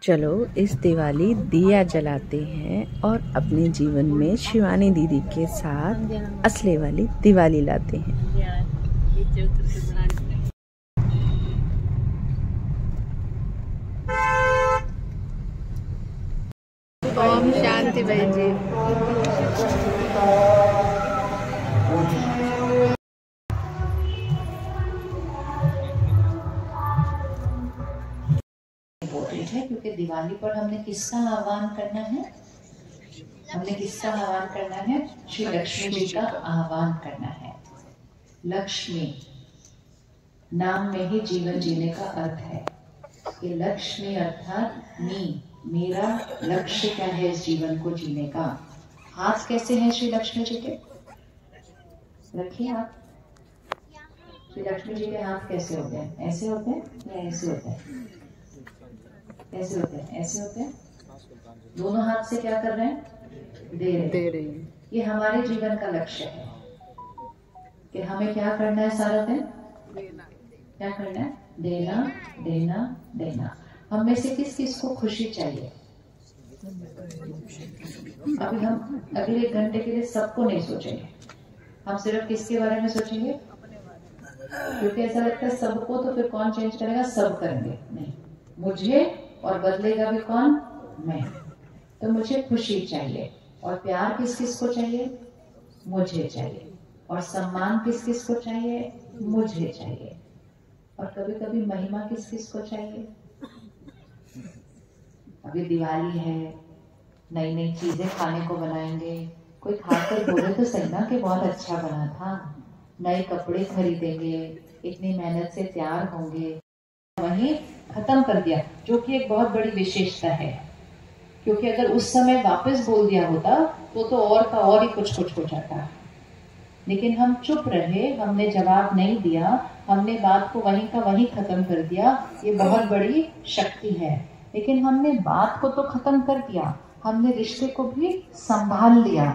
चलो इस दिवाली दिया जलाते हैं और अपने जीवन में शिवानी दीदी के साथ असली वाली दिवाली लाते हैं। ओम शांति बहन जी। है क्योंकि दिवाली पर हमने किसका आह्वान करना है? हमने किसका आह्वान करना है? श्री लक्ष्मी जी का आह्वान करना है। लक्ष्मी नाम में ही जीवन जीने का अर्थ है कि लक्ष्मी अर्थात मेरा लक्ष्य क्या है इस जीवन को जीने का। हाथ कैसे हैं श्री लक्ष्मी जी के? रखिए आप। श्री लक्ष्मी जी के हाथ कैसे होते हैं? ऐसे होते हैं या ऐसे होते हैं? ऐसे होते हैं, ऐसे होते हैं। दोनों हाथ से क्या कर रहे हैं? दे रहे हैं। ये हमारे जीवन का लक्ष्य है कि हमें क्या करना है सारा दिन? क्या करना है? देना देना देना। हम में से किस किस को खुशी चाहिए? अभी हम अगले 1 घंटे के लिए सबको नहीं सोचेंगे, हम सिर्फ किसके बारे में सोचेंगे? क्योंकि ऐसा लगता है सबको तो फिर कौन चेंज करेगा? सब करेंगे। नहीं, मुझे, और बदलेगा भी कौन? मैं। तो मुझे खुशी चाहिए। और प्यार किस किस को चाहिए? मुझे चाहिए। और सम्मान किस किस को चाहिए? मुझे चाहिए। और कभी कभी महिमा किस किस को चाहिए? अभी दिवाली है, नई नई चीजें खाने को बनाएंगे। कोई खाकर बोले तो सही ना कि बहुत अच्छा बना था। नए कपड़े खरीदेंगे, इतनी मेहनत से तैयार होंगे, वहीं खत्म कर दिया, जो कि एक बहुत बड़ी विशेषता है। क्योंकि अगर उस समय वापस बोल दिया होता तो और का और ही कुछ हो जाता। लेकिन हम चुप रहे, हमने जवाब नहीं दिया, हमने बात को वहीं का वहीं खत्म कर दिया। ये बहुत बड़ी शक्ति है। लेकिन हमने बात को तो खत्म कर दिया, हमने रिश्ते को भी संभाल लिया,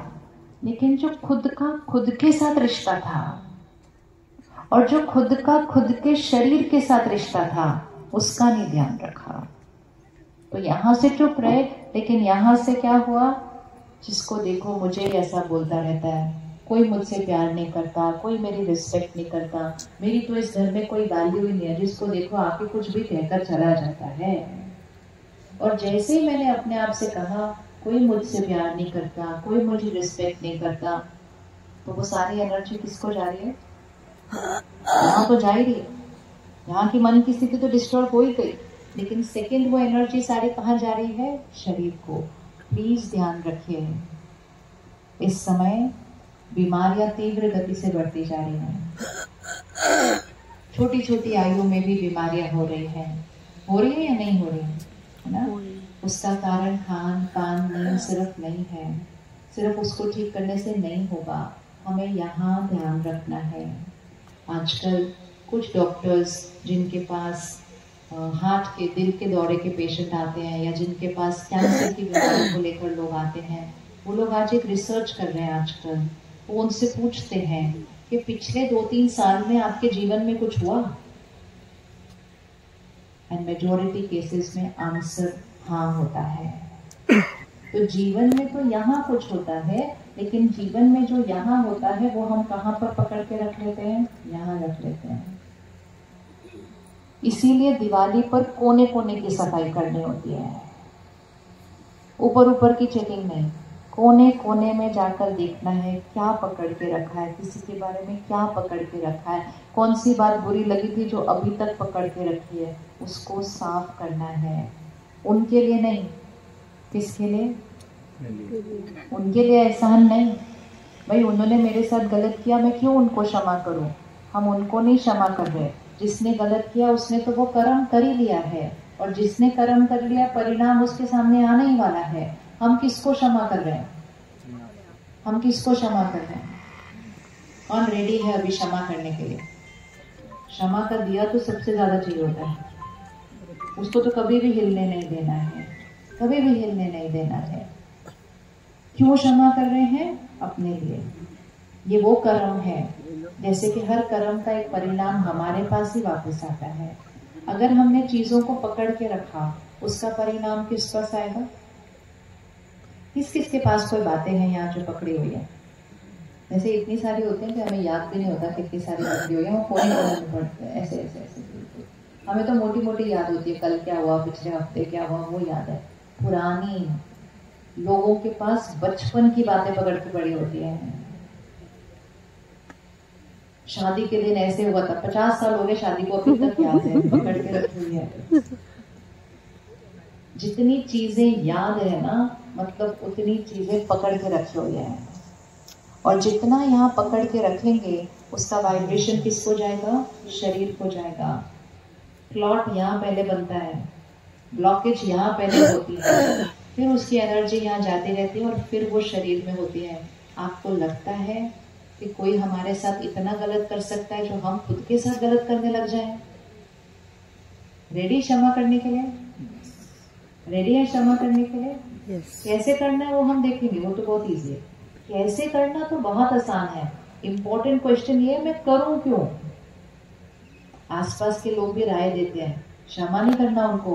लेकिन जो खुद का खुद के साथ रिश्ता था और जो खुद का खुद के शरीर के साथ रिश्ता था, उसका नहीं ध्यान रखा। तो यहां से चुप रहे, लेकिन यहां से क्या हुआ? जिसको देखो मुझे ऐसा बोलता रहता है, कोई मुझसे प्यार नहीं करता, कोई मेरी रिस्पेक्ट नहीं करता, मेरी तो इस घर में कोई वैल्यू ही नहीं है, जिसको देखो आके कुछ भी कहकर चला जाता है। और जैसे ही मैंने अपने आप से कहा कोई मुझसे प्यार नहीं करता, कोई मुझे रिस्पेक्ट नहीं करता, तो वो सारी एनर्जी किसको जा रही है? यहाँ तो जा ही रही है, यहाँ की मन की स्थिति तो डिस्टर्ब हो ही गई, लेकिन सेकंड वो एनर्जी सारी कहाँ जा रही है? शरीर को। प्लीज ध्यान रखिए, इस समय बीमारियां तीव्र गति से बढ़ती जा रही हैं। छोटी छोटी आयु में भी बीमारियां हो रही है या नहीं हो रही है ना? उसका कारण खान पान नींद सिर्फ नहीं है, सिर्फ उसको ठीक करने से नहीं होगा, हमें यहाँ ध्यान रखना है। आजकल कुछ डॉक्टर्स जिनके पास हार्ट के, दिल के दौरे के पेशेंट आते हैं, या जिनके पास कैंसर की बीमारी को लेकर लोग आते हैं, वो लोग आज एक रिसर्च कर रहे हैं। आजकल वो उनसे पूछते हैं कि पिछले 2-3 साल में आपके जीवन में कुछ हुआ? एंड मेजॉरिटी केसेस में आंसर हाँ होता है। तो जीवन में तो यहाँ कुछ होता है, लेकिन जीवन में जो यहाँ होता है वो हम कहाँ पर पकड़ के रख लेते हैं? यहाँ रख लेते हैं। इसीलिए दिवाली पर कोने कोने की सफाई करनी होती है, ऊपर ऊपर की चेकिंग नहीं। कोने कोने में जाकर देखना है क्या पकड़ के रखा है, किसी के बारे में क्या पकड़ के रखा है, कौन सी बात बुरी लगी थी जो अभी तक पकड़ के रखी है, उसको साफ करना है। उनके लिए नहीं, किसके लिए? उनके लिए एहसान नहीं। भाई उन्होंने मेरे साथ गलत किया, मैं क्यों उनको क्षमा करूं? हम उनको नहीं क्षमा कर रहे, जिसने गलत किया उसने तो वो कर्म कर ही लिया है, और जिसने कर्म कर लिया परिणाम उसके सामने आने ही वाला है। हम किसको क्षमा कर रहे हैं? हम किसको क्षमा कर रहे हैं? कौन रेडी है अभी क्षमा करने के लिए? क्षमा कर दिया तो सबसे ज्यादा चाहिए होता है, उसको तो कभी भी हिलने नहीं देना है, कभी भी हिलने नहीं देना है। क्यों क्षमा कर रहे हैं? अपने लिए। ये वो कर्म है, जैसे कि हर कर्म का एक परिणाम हमारे पास ही वापस आता है। अगर हमने चीजों को पकड़ के रखा उसका परिणाम किस पास आएगा? किस किस के पास कोई बातें हैं यहाँ जो पकड़ी हुई है? जैसे इतनी सारी होती हैं कि हमें याद भी नहीं होता कितनी सारी पकड़ी हुई है, वो कोने कोने में पड़ते हैं ऐसे ऐसे ऐसे। हमें तो मोटी मोटी याद होती है, कल क्या हुआ, पिछले हफ्ते क्या हुआ, वो याद है। पुरानी लोगों के पास बचपन की बातें पकड़ के पड़ी होती है। शादी के दिन ऐसे हुआ था, 50 साल हो गए शादी को, अभी तक याद है, पकड़ के रखी हुई है। जितनी चीजें याद है ना, मतलब उतनी चीजें पकड़ के रखी हुई है। और जितना यहाँ पकड़ के रखेंगे उसका वाइब्रेशन किसको जाएगा? शरीर को जाएगा। क्लॉट यहाँ पहले बनता है, ब्लॉकेज यहाँ पहले होती है, फिर उसकी एनर्जी यहाँ जाती रहती है और फिर वो शरीर में होती है। आपको लगता है कि कोई हमारे साथ इतना गलत कर सकता है जो हम खुद के साथ गलत करने लग जाएं? रेडी क्षमा करने के लिए? रेडी है क्षमा करने के लिए? yes. कैसे करना है वो हम देखेंगे, वो तो बहुत इजी है। कैसे करना तो बहुत आसान है। इम्पोर्टेंट क्वेश्चन ये है, मैं करूं क्यों? आसपास के लोग भी राय देते हैं, क्षमा नहीं करना उनको।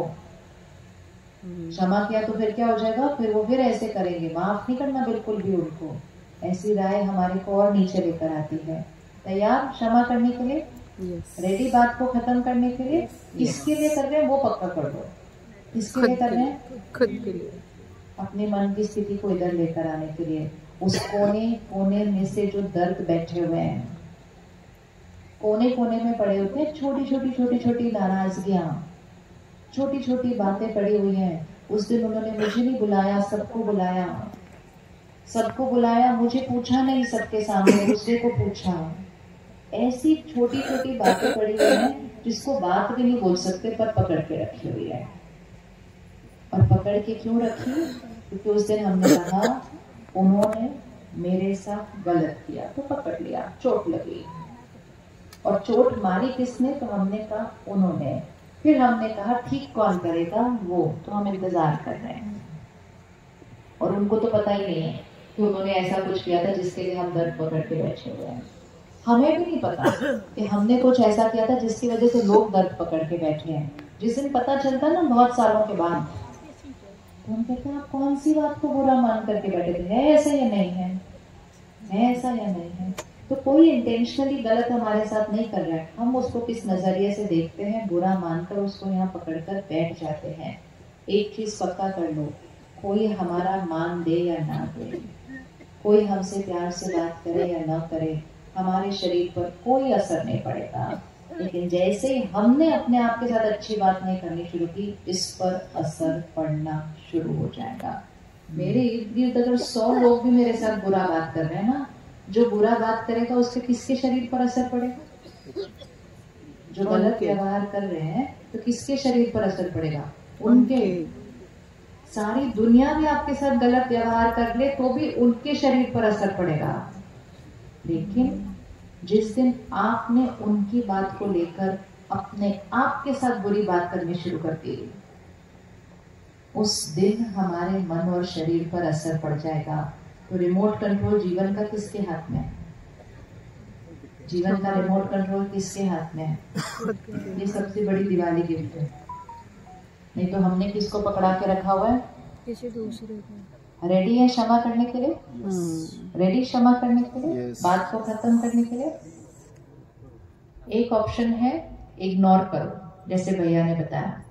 क्षमा किया तो फिर क्या हो जाएगा? फिर वो फिर ऐसे करेंगे, माफ नहीं करना बिल्कुल भी उनको। ऐसी राय हमारे को और नीचे लेकर आती है। तैयार क्षमा करने के लिए? रेडी बात को खत्म करने के लिए? किसके लिए कर रहे हैं वो पक्का कर दो। किसके लिए कर रहे हैं? खुद के लिए। अपने मन की स्थिति को इधर लेकर आने के लिए। उस कोने कोने में से जो दर्द बैठे हुए हैं, कोने कोने में पड़े होते हैं छोटी छोटी छोटी छोटी नाराजगियां, छोटी छोटी बातें पड़ी हुई हैं। उस दिन उन्होंने मुझे नहीं बुलाया, सबको बुलाया, सबको बुलाया, मुझे पूछा नहीं, सबके सामने दूसरे को पूछा। ऐसी छोटी छोटी बातें पड़ी हुई हैं जिसको बात भी नहीं बोल सकते पर पकड़ के रखी हुई है। और पकड़ के क्यों रखी? क्योंकि उस दिन हमने कहा उन्होंने मेरे साथ गलत किया, तो पकड़ लिया, चोट लगी। और चोट मारी किसने? तो हमने कहा उन्होंने। फिर हमने कहा ठीक कौन करेगा? वो। तो हम इंतजार कर रहे हैं और उनको तो पता ही नहीं है कि उन्होंने ऐसा कुछ किया था जिसके लिए हम दर्द पकड़ के बैठे हुए हैं। हमें भी नहीं पता कि हमने कुछ ऐसा किया था जिसकी वजह से लोग दर्द पकड़ के बैठे हैं। जिस दिन पता चलता ना बहुत सालों के बाद, तो हम कहते हैं आप कौन सी बात को बुरा मान करके बैठे थे, है ऐसा या नहीं है, है ऐसा या नहीं है। तो कोई इंटेंशनली गलत हमारे साथ नहीं कर रहा है, हम उसको किस नजरिए से देखते हैं, बुरा मानकर उसको यहाँ पकड़कर बैठ जाते हैं। एक चीज पक्का कर लो, कोई हमारा मान दे या ना दे, कोई हमसे प्यार से बात करे या ना करे, हमारे शरीर पर कोई असर नहीं पड़ेगा। लेकिन जैसे ही हमने अपने आप के साथ अच्छी बात नहीं करनी शुरू की, इस पर असर पड़ना शुरू हो जाएगा। मेरे इर्द गिर्द अगर 100 लोग भी मेरे साथ बुरा बात कर रहे हैं ना, जो बुरा बात करेगा उसके किसके शरीर पर असर पड़ेगा? जो गलत व्यवहार कर रहे हैं तो किसके शरीर पर असर पड़ेगा? उनके। सारी दुनिया भी आपके साथ गलत व्यवहार कर ले तो भी उनके शरीर पर असर पड़ेगा। लेकिन जिस दिन आपने उनकी बात को लेकर अपने आप के साथ बुरी बात करनी शुरू कर दी, उस दिन हमारे मन और शरीर पर असर पड़ जाएगा। तो रिमोट कंट्रोल जीवन का किसके हाथ में है? जीवन का रिमोट कंट्रोल किसके हाथ में है? ये सबसे बड़ी दिवाली गिफ्ट है। नहीं तो हमने किसको पकड़ा के रखा हुआ है? किसी दूसरे को। रेडी है क्षमा करने के लिए? रेडी क्षमा करने के लिए? बात को खत्म करने के लिए? एक ऑप्शन है इग्नोर करो, जैसे भैया ने बताया,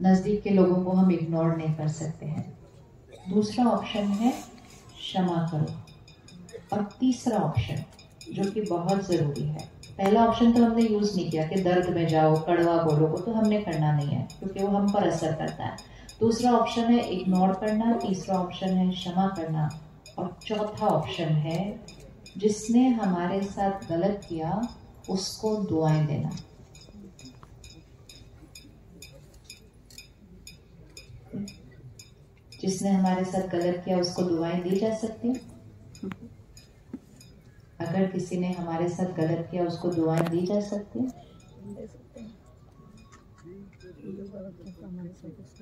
नजदीक के लोगों को हम इग्नोर नहीं कर सकते हैं। दूसरा ऑप्शन है क्षमा करो। और तीसरा ऑप्शन जो कि बहुत जरूरी है, पहला ऑप्शन तो हमने यूज नहीं किया कि दर्द में जाओ, कड़वा बोलो, वो तो हमने करना नहीं है क्योंकि वो हम पर असर करता है। दूसरा ऑप्शन है इग्नोर करना, तीसरा ऑप्शन है क्षमा करना, और चौथा ऑप्शन है जिसने हमारे साथ गलत किया उसको दुआएं देना। जिसने हमारे साथ गलत किया उसको दुआएं दी जा सकती हैं। अगर किसी ने हमारे साथ गलत किया उसको दुआएं दी जा सकती हैं।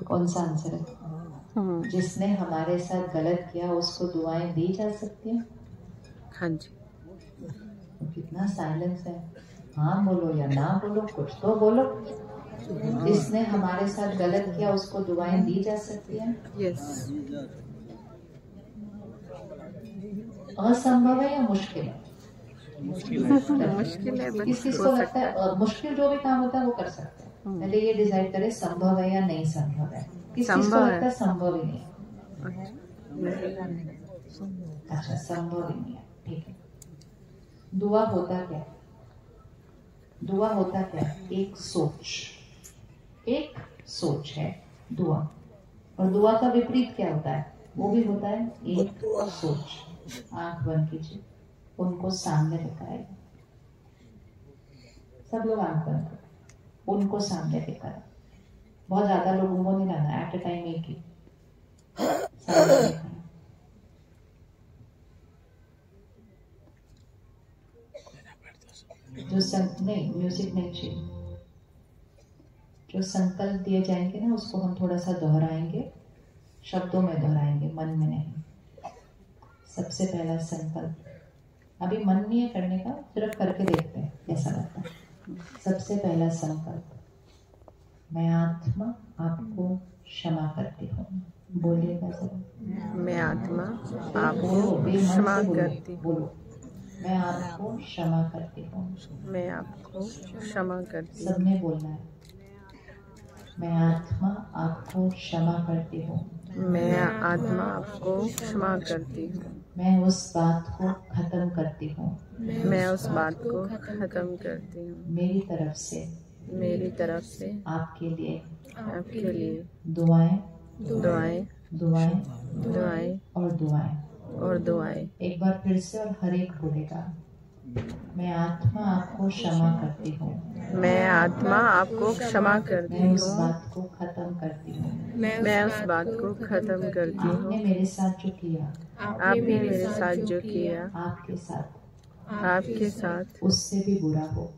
कौन सा आंसर है? जिसने हमारे साथ गलत किया उसको दुआएं दी जा सकती हैं। हाँ जी। तो कितना साइलेंस है। हाँ बोलो या ना बोलो, कुछ तो बोलो। जिसने हमारे साथ गलत किया उसको दुआएं दी जा सकती है? यस। असंभव है या मुश्किल है? मुश्किल है, किस किसको लगता है मुश्किल जो भी काम होता है वो कर सकते हैं? पहले ये डिसाइड करें संभव है या नहीं संभव है। किस किसको लगता है संभव ही नहीं? अच्छा, संभव ही नहीं है, ठीक है। दुआ होता क्या? दुआ होता क्या? एक सोच है दुआ। और दुआ का विपरीत क्या होता है? वो भी होता है एक सोच। आंख बंद कीजिए, उनको सामने दिखाएं। सब लोग आंख बंद करें, उनको सामने दिखाएं। बहुत ज्यादा लोगों को नहीं लाना, एट ए टाइम एक ही सामने दिखाएं। नहीं, म्यूजिक नहीं चाहिए। जो संकल्प दिए जाएंगे ना उसको हम थोड़ा सा दोहराएंगे, शब्दों में दोहराएंगे, मन में नहीं। सबसे पहला संकल्प, अभी मन नहीं है करने का, सिर्फ करके देखते हैं कैसा लगता है। सबसे पहला संकल्प, मैं आत्मा आपको क्षमा करती हूँ। बोलिएगा जरा। मैं आत्मा आपको क्षमा करती हूँ। बोलो, मैं आपको क्षमा करती हूँ। मैं आपको क्षमा करती हूँ। सबने बोलना है। मैं आत्मा आपको क्षमा करती हूँ। मैं आत्मा आपको क्षमा करती हूँ। मैं उस बात को खत्म करती हूँ। मैं उस बात को खत्म करती हूँ। मेरी तरफ से आपके लिए दुआएं और दुआएं। एक बार फिर से और हर एक बोलेगा, मैं आत्मा आपको क्षमा करती हूँ। मैं आत्मा आपको क्षमा करती हूँ। मैं उस बात को खत्म करती हूँ। मैं उस बात को खत्म करती हूँ। आपने मेरे साथ जो किया, आपके साथ उससे भी बुरा हो।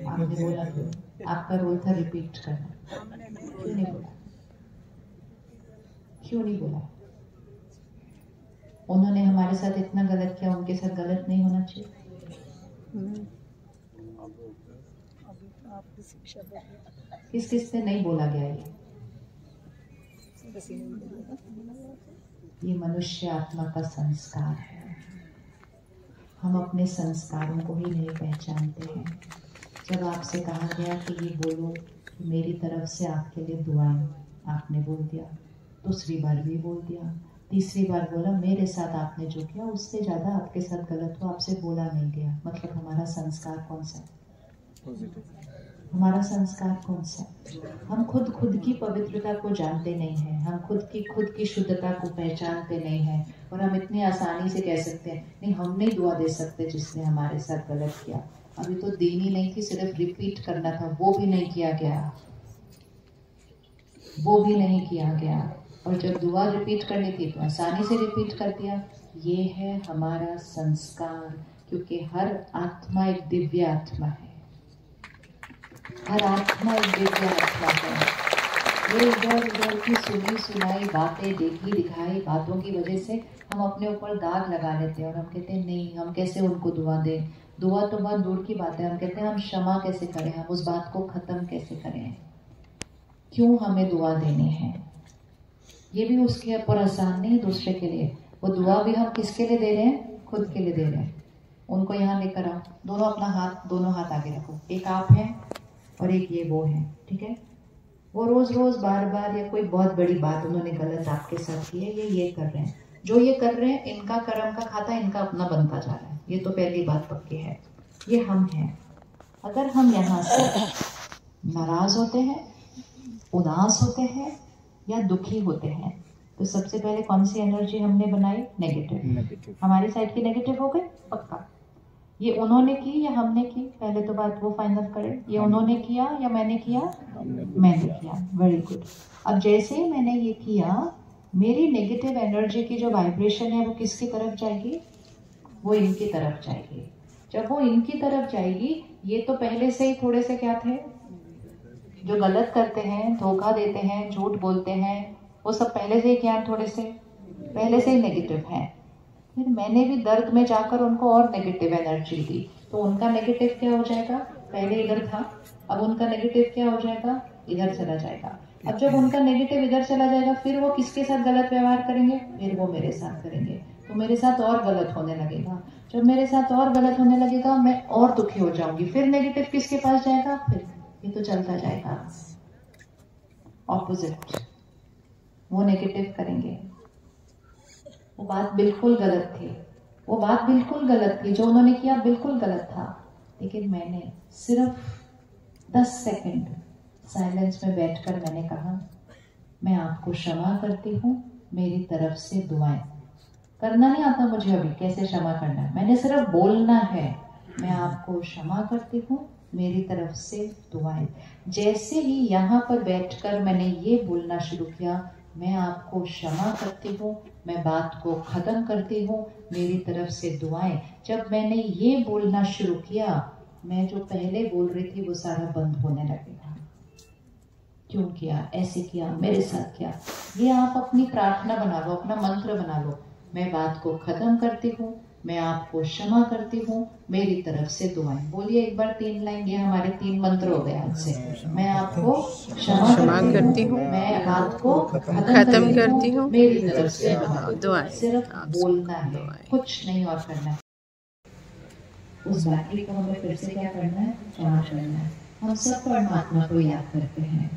आपने बोला, आपका रोल था रिपीट करना। क्यों नहीं बोला? उन्होंने हमारे साथ इतना गलत किया, उनके साथ गलत नहीं होना चाहिए? किस किस से नहीं बोला गया? ये मनुष्य आत्मा का संस्कार है। हम अपने संस्कारों को ही नहीं पहचानते हैं। जब आपसे कहा गया कि ये बोलो, मेरी तरफ से आपके लिए दुआएं, आपने बोल दिया। दूसरी बार भी बोल दिया, तीसरी बार बोला, मेरे साथ आपने जो किया उससे ज्यादा आपके साथ गलत हो, आपसे बोला नहीं गया। मतलब हमारा संस्कार कौन सा है? हमारा संस्कार कौन सा है? हम खुद की पवित्रता को जानते नहीं हैं। हम खुद की शुद्धता को पहचानते नहीं हैं। और हम इतनी आसानी से कह सकते हैं, नहीं हम नहीं दुआ दे सकते जिसने हमारे साथ गलत किया। अभी तो देनी नहीं थी, सिर्फ रिपीट करना था, वो भी नहीं किया गया। और जब दुआ रिपीट करनी थी तो आसानी से रिपीट कर दिया। ये है हमारा संस्कार, क्योंकि हर आत्मा एक दिव्य आत्मा है। हर आत्मा एक दिव्य आत्मा है। ये इधर उधर की सुनी सुनाई बातें, देखी दिखाई बातों की वजह से हम अपने ऊपर दाग लगा लेते हैं और हम कहते हैं नहीं, हम कैसे उनको दुआ दें। दुआ तो बहुत दूर की बात है, हम कहते हैं हम क्षमा कैसे करें, हम उस बात को खत्म कैसे करें। क्यों हमें दुआ देनी है? ये भी उसके ऊपर आसान नहीं, दूसरे के लिए। वो दुआ भी हम किसके लिए दे रहे हैं? खुद के लिए दे रहे हैं। उनको यहाँ लेकर आओ, दोनों हाथ आगे रखो। एक आप हैं और एक ये वो है, ठीक है? वो रोज बार बार या कोई बहुत बड़ी बात उन्होंने गलत आपके साथ की है, ये कर रहे हैं। जो ये कर रहे हैं, इनका कर्म का खाता इनका अपना बनता जा रहा है। ये तो पहली बात पक्की है। ये हम हैं। अगर हम यहाँ से नाराज होते हैं, उदास होते हैं या दुखी होते हैं, तो सबसे पहले कौन सी एनर्जी हमने बनाई? नेगेटिव। हमारी साइड की नेगेटिव हो गई पक्का। ये उन्होंने की या हमने की? पहले तो बात वो फाइनल करें। ये उन्होंने किया या मैंने किया? मैंने किया। Very good. अब जैसे ही मैंने ये किया, मेरी नेगेटिव एनर्जी की जो वाइब्रेशन है वो किसकी तरफ जाएगी? वो इनकी तरफ जाएगी। जब वो इनकी तरफ जाएगी, ये तो पहले से ही थोड़े से क्या थे? जो गलत करते हैं, धोखा देते हैं, झूठ बोलते हैं, वो सब पहले से ही क्या? थोड़े से पहले से ही नेगेटिव है। फिर मैंने भी दर्द में जाकर उनको और नेगेटिव एनर्जी दी, तो उनका नेगेटिव क्या हो जाएगा, पहले इधर था, अब उनका नेगेटिव क्या हो जाएगा, इधर चला जाएगा। अब जब उनका नेगेटिव इधर चला जाएगा, फिर वो किसके साथ गलत व्यवहार करेंगे, फिर वो मेरे साथ करेंगे, तो मेरे साथ और गलत होने लगेगा। जब मेरे साथ और गलत होने लगेगा, मैं और दुखी हो जाऊंगी, फिर नेगेटिव किसके पास जाएगा, फिर ये तो चलता जाएगा, ऑपोजिट वो नेगेटिव करेंगे। वो बात बिल्कुल गलत थी, वो बात बिल्कुल गलत थी, जो उन्होंने किया बिल्कुल गलत था, लेकिन मैंने सिर्फ 10 सेकंड साइलेंस में बैठकर मैंने कहा, मैं आपको क्षमा करती हूँ, मेरी तरफ से दुआएं। करना नहीं आता मुझे अभी कैसे क्षमा करना है, मैंने सिर्फ बोलना है, मैं आपको क्षमा करती हूँ, मेरी तरफ से दुआएं। जैसे ही यहाँ पर बैठकर मैंने ये बोलना शुरू किया, मैं आपको क्षमा करती हूँ, मैं बात को खत्म करती हूँ, मेरी तरफ से दुआएं। जब मैंने ये बोलना शुरू किया, मैं जो पहले बोल रही थी वो सारा बंद होने लगेगा। क्यों किया, ऐसे किया, मेरे साथ किया। ये आप अपनी प्रार्थना बना लो, अपना मंत्र बना लो, मैं बात को खत्म करती हूँ, मैं आपको क्षमा करती हूँ, मेरी तरफ से दुआएं। बोलिए एक बार 3 लाइन, ये हमारे 3 मंत्र हो गए आज से। मैं आपको क्षमा करती हूँ, मैं बात को खत्म करती हूँ, मेरी तरफ से दुआएं। सिर्फ बोलना है, कुछ नहीं और करना है। उस बैटरी को हमें फिर से क्या करना है, चार्ज करना है। हम सब परमात्मा को याद करते हैं,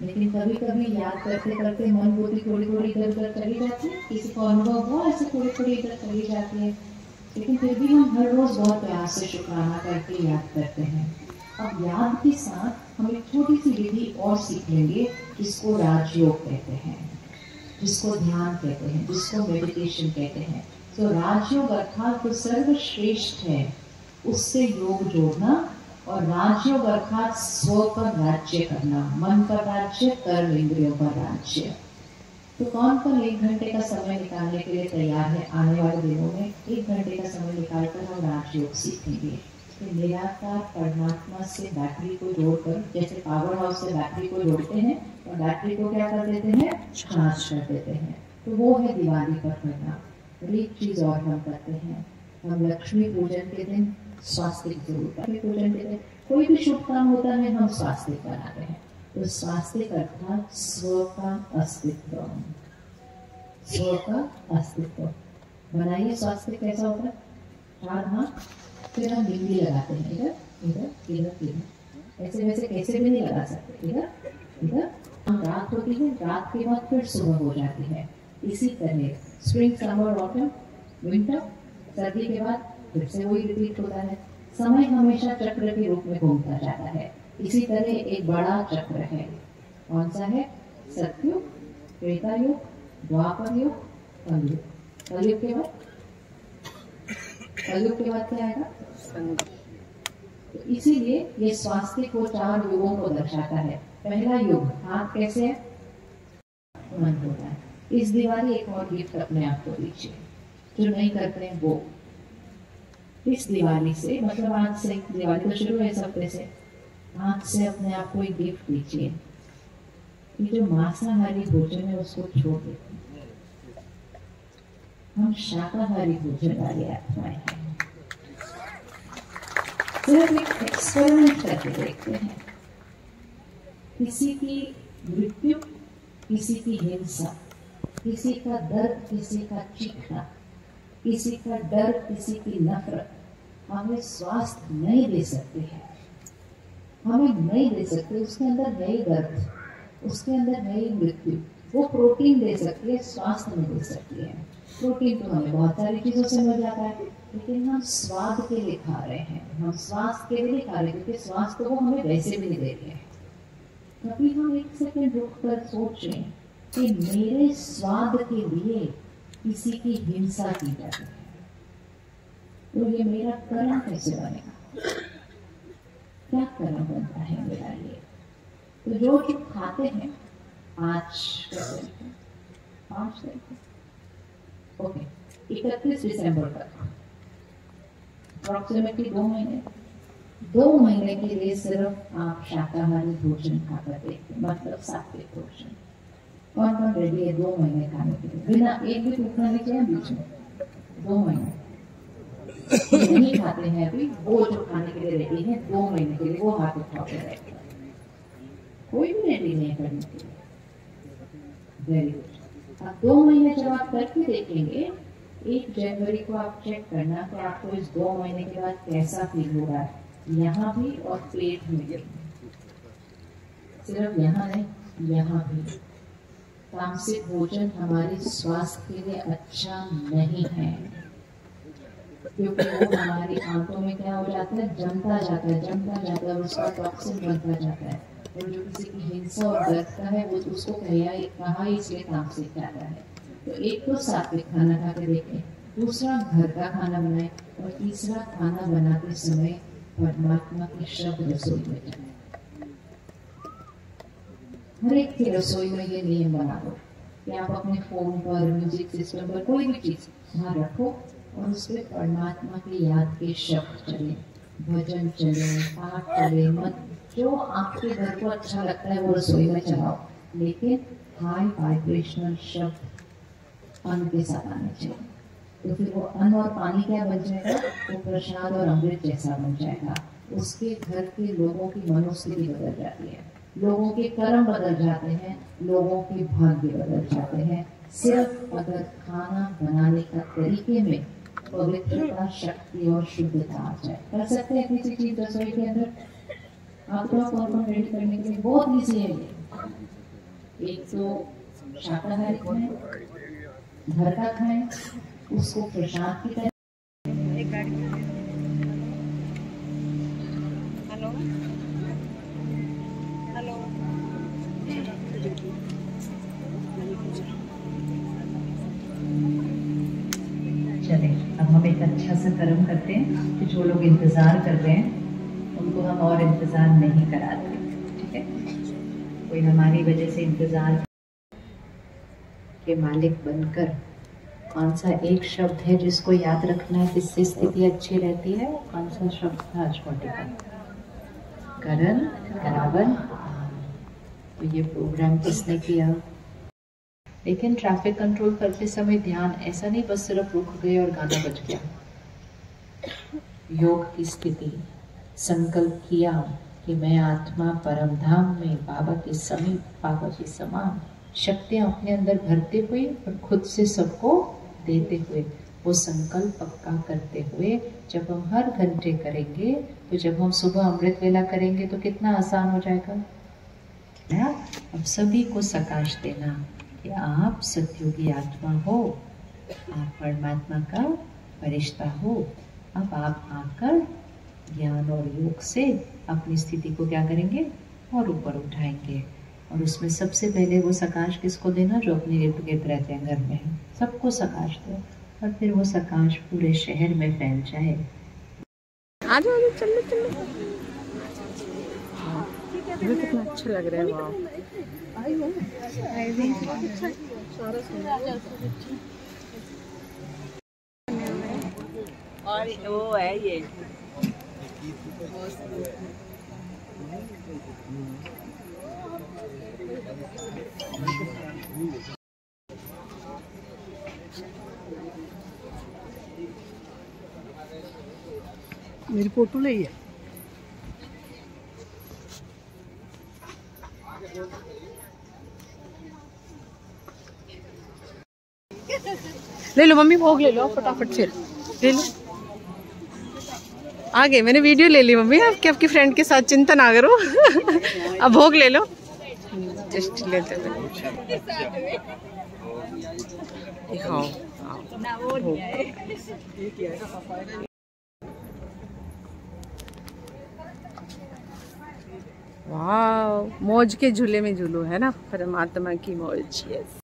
लेकिन कभी कभी याद करते करते मन बुद्धि थोड़ी थोड़ी इधर उधर चली जाती है। किसी को अनुभव हुआ ऐसे थोड़ी थोड़ी इधर चली जाती है, लेकिन फिर भी हम हर रोज बहुत प्यार से शुक्राना करके याद करते हैं। अब याद के साथ हम एक छोटी सी विधि और सीख लेंगे, जिसको राजयोग कहते हैं, जिसको ध्यान कहते हैं, जिसको मेडिटेशन कहते हैं। तो राजयोग अर्थात जो सर्वश्रेष्ठ है उससे योग जोड़ना, और राजयोग अर्थात स्व पर राज्य करना, मन पर राज्य, कर्म इंद्रियों पर राज्य। तो कौन कौन 1 घंटे का समय निकालने के लिए तैयार है आने वाले दिनों में? 1 घंटे का समय निकालकर हम राजयोग सीखेंगे। तो निराकार परमात्मा से बैटरी को जोड़कर, जैसे पावर हाउस से बैटरी को जोड़ते हैं और बैटरी को क्या कर देते हैं, चार्ज कर देते हैं। तो वो है दिवाली पर करना। और एक चीज और हम करते हैं, हम लक्ष्मी पूजन के दिन स्वास्थ्य की जरूरत है। पूजन के दिन कोई भी शुभ काम होता है, हम स्वास्थ्य बनाते हैं। तो स्वास्थ्य अर्थात स्व का अस्तित्व, स्व का अस्तित्व बनाइए। स्वास्थ्य कैसा होता है, 4 हाथ, फिर हम बिंदी लगाते हैं, इधर इधर इधर इधर, ऐसे वैसे कैसे भी नहीं लगा सकते, इधर इधर। रात होती है, रात के बाद फिर सुबह हो जाती है। इसी तरह स्प्रिंग, समर, ऑटम, विंटर, सर्दी के बाद फिर से वही रिपीट होता है। समय हमेशा चक्र के रूप में घूमता जाता है। इसी तरह एक बड़ा चक्र है, कौन सा है, सतयुग, त्रेता युग, द्वापर युग, कलयुग। कलयुग के बाद, कलयुग के बाद क्या आएगा, तो इसीलिए ये स्वास्थ्य को 4 युगों को दर्शाता है। पहला युग हाथ कैसे है, मन होता है। इस दिवाली एक और गिफ्ट अपने आप को दीजिए, जो नहीं करते हैं वो। इस दिवाली से, मतलब आज से, दिवाली तो शुरू है इस हफ्ते से, आज से अपने आप को एक गिफ्ट दीजिए कि जो मांसाहारी भोजन है उसको छोड़ देते, हम शाकाहारी भोजन वाले आत्माएं हैं। सिर्फ एक एक्सपेरिमेंट करके देखते हैं। किसी की मृत्यु, किसी की हिंसा, किसी का दर्द, किसी का चीखना, किसी का डर, किसी की नफरत हमें स्वास्थ्य नहीं दे सकते हैं, हमें नहीं दे सकते। उसके अंदर नई दर्द, उसके अंदर नई मृत्यु। वो प्रोटीन दे सकती है, स्वास्थ्य नहीं दे सकती है। प्रोटीन तो हमें बहुत सारी चीजों से मिल जाता है, लेकिन हम स्वाद के लिए खा रहे हैं, हम स्वास्थ्य के लिए खा रहे हैं, क्योंकि स्वास्थ्य वो हमें वैसे भी नहीं दे रहे हैं। कभी हम 1 सेकंड रुक कर सोचें कि मेरे स्वाद के लिए किसी की हिंसा की जाती है, तो ये मेरा कर्म कैसे बनेगा, क्या कर्म बनता है मेरा ये। तो जो खाते हैं 5 तारीख, ओके, 31 दिसंबर तक अप्रोक्सीमेटली 2 महीने, 2 महीने के लिए सिर्फ आप शाकाहारी भोजन खाकर देखते, मतलब सात्विक भोजन। कौन कौन रेडी है 2 महीने खाने के लिए, बिना एक भी टूटना नहीं चाहिए बीच में, 2 महीने नहीं खाते हैं अभी, वो जो खाने के लिए रेडी है 2 महीने के लिए वो हाथ उठा के रहेगा, कोई भी रेडी नहीं करने के लिए। Very good. अब 2 महीने जब आप करके देखेंगे, 1 जनवरी को आप चेक करना कि आपको इस 2 महीने के बाद कैसा फील हो रहा है, यहाँ भी और पेट में भी, सिर्फ यहाँ नहीं, यहाँ भी। तामसिक भोजन हमारे स्वास्थ्य के लिए अच्छा नहीं है, क्योंकि वो हमारी आंतों में क्या हो जाता है, जमता जाता है, उसका टॉक्सिन बनता जाता है, और जो किसी की हिंसा और दर्द का है वो उसको कहा इसलिए तामसिक जाता है। तो एक तो सात्विक खाना खा के देखें, दूसरा घर का खाना बनाए, और तीसरा खाना बनाते समय परमात्मा के शब्द रसोई में जाए। हर एक की रसोई में ये नियम बना दो कि आप अपने फोन पर, म्यूजिक सिस्टम पर कोई भी चीज वहाँ रखो और उसमें परमात्मा की याद के शब्द चले, भजन चले, पाठ चले, मत जो आपके घर को अच्छा लगता है वो रसोई में चलाओ, लेकिन हाई वाइब्रेशनल शब्द अन्न के साथ आने चाहिए। तो फिर वो अन्न और पानी क्या बन जाएगा, वो प्रसाद और अमृत जैसा बन जाएगा। उसके घर के लोगों की मनोस्थिति बदल जाती है, लोगों के कर्म बदल जाते हैं, लोगों के भाग्य बदल जाते हैं। सिर्फ अगर खाना बनाने का तरीके में पवित्रता, शक्ति और शुद्धता आ जाए। कर सकते हैं किसी चीज रसोई के अंदर आपको कॉर्न रेडी करने के लिए बहुत ईजी है ये। एक तो शाकाहारी खाएं, घर का खाएं, उसको प्रसाद की तरह। चले, अब हम एक अच्छा सा कर्म करते हैं कि जो लोग इंतजार कर रहे हैं उनको हम और इंतजार नहीं कराते, ठीक है। कोई हमारी वजह से इंतजार के मालिक बनकर कौन सा एक शब्द है जिसको याद रखना है, जिससे स्थिति अच्छी रहती है, कौन सा शब्द था आज का? करण, करावन। तो ये प्रोग्राम किसने किया? लेकिन ट्रैफिक कंट्रोल करते समय ध्यान ऐसा नहीं बस सिर्फ रुक गए और गाना बज गया। योग की स्थिति, संकल्प किया कि मैं आत्मा परम धाम में बाबा के समीप, बाबा के समान शक्तियां अपने अंदर भरते हुए और खुद से सबको देते हुए, वो संकल्प पक्का करते हुए जब हम हर घंटे करेंगे, तो जब हम सुबह अमृत वेला करेंगे तो कितना आसान हो जाएगा। अब सभी को सकाश देना कि आप सतयुगी आत्मा हो, आप परमात्मा का फरिश्ता हो। अब आप आकर ज्ञान और योग से अपनी स्थिति को क्या करेंगे, और ऊपर उठाएंगे। और उसमें सबसे पहले वो सकाश किसको देना, जो अपने इर्द गिर्द रहते हैं, घर में है, सबको सकाश दो, और फिर वो सकाश पूरे शहर में फैल जाए। आज चलो चलो, मुझे कितना अच्छा लग रहा है। वाह, और वो है ये मेरी फोटो ले है। ले लो मम्मी, भोग ले लो फटाफट से, ले लो। आ गए, मैंने वीडियो ले ली मम्मी आपकी फ्रेंड के साथ, चिंता ना करो। अब भोग ले लो, जस्ट लेते दिखाओ। वाह, मौज के झूले में झूलो, है ना, परमात्मा की मौज। यस।